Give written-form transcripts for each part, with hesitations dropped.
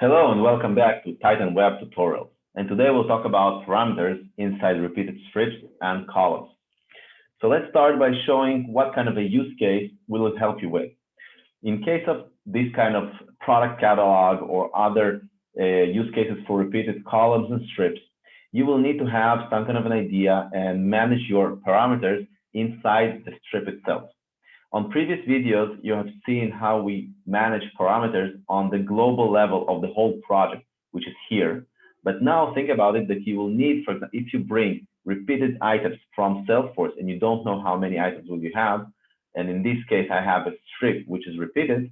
Hello and welcome back to Titan Web Tutorials. And today we'll talk about parameters inside repeated strips and columns. So let's start by showing what kind of a use case will it help you with. In case of this kind of product catalog or other use cases for repeated columns and strips, you will need to have some kind of an idea and manage your parameters inside the strip itself. On previous videos, you have seen how we manage parameters on the global level of the whole project, which is here. But now think about it that you will need, for example, if you bring repeated items from Salesforce and you don't know how many items will you have, and in this case, I have a strip which is repeated,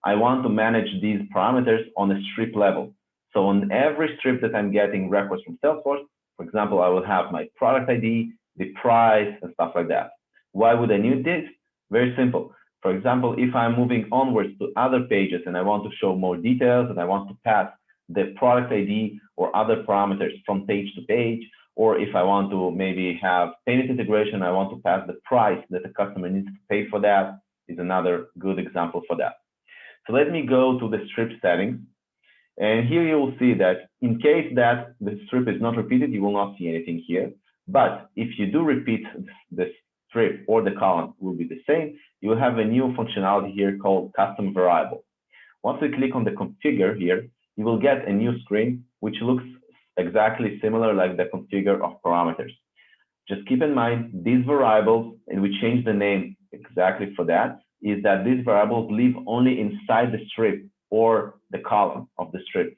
I want to manage these parameters on a strip level. So on every strip that I'm getting records from Salesforce, for example, I will have my product ID, the price, and stuff like that. Why would I need this? Very simple. For example, if I'm moving onwards to other pages and I want to show more details and I want to pass the product ID or other parameters from page to page, or if I want to maybe have payment integration, I want to pass the price that the customer needs to pay for that, is another good example for that. So let me go to the strip settings. And here you will see that in case that the strip is not repeated, you will not see anything here. But if you do repeat this strip or the column will be the same, you will have a new functionality here called custom variable. Once we click on the configure here, you will get a new screen which looks exactly similar like the configure of parameters. Just keep in mind these variables, and we change the name exactly for that, is that these variables live only inside the strip or the column of the strip.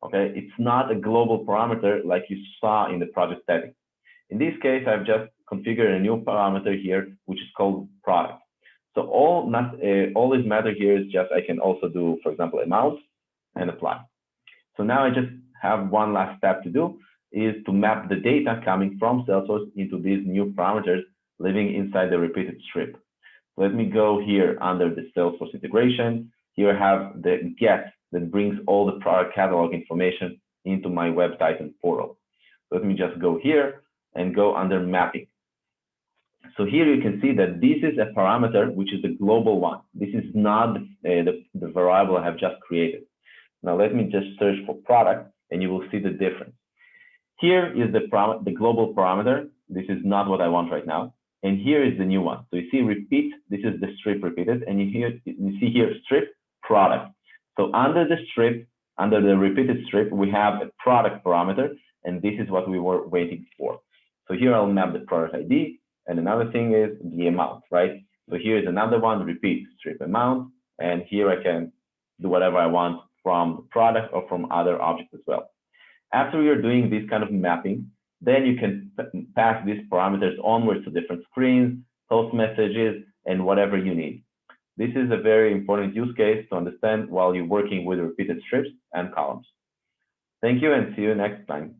Okay, it's not a global parameter like you saw in the project settings. In this case, I've just configured a new parameter here, which is called product. So all this matter here is just I can also do, for example, amount and apply. So now I just have one last step to do, is to map the data coming from Salesforce into these new parameters living inside the repeated strip. Let me go here under the Salesforce integration. Here I have the get that brings all the product catalog information into my Web Titan portal. Let me just go here and go under mapping. So here you can see that this is a parameter, which is a global one. This is not the variable I have just created. Now let me just search for product and you will see the difference. Here is the global parameter. This is not what I want right now. And here is the new one. So you see repeat, this is the strip repeated, and you see here strip product. So under the strip, under the repeated strip, we have a product parameter, and this is what we were waiting for. So here I'll map the product ID, and another thing is the amount, right? So here is another one, repeat strip amount, and here I can do whatever I want from the product or from other objects as well. After you're doing this kind of mapping, then you can pass these parameters onwards to different screens, post messages, and whatever you need. This is a very important use case to understand while you're working with repeated strips and columns. Thank you and see you next time.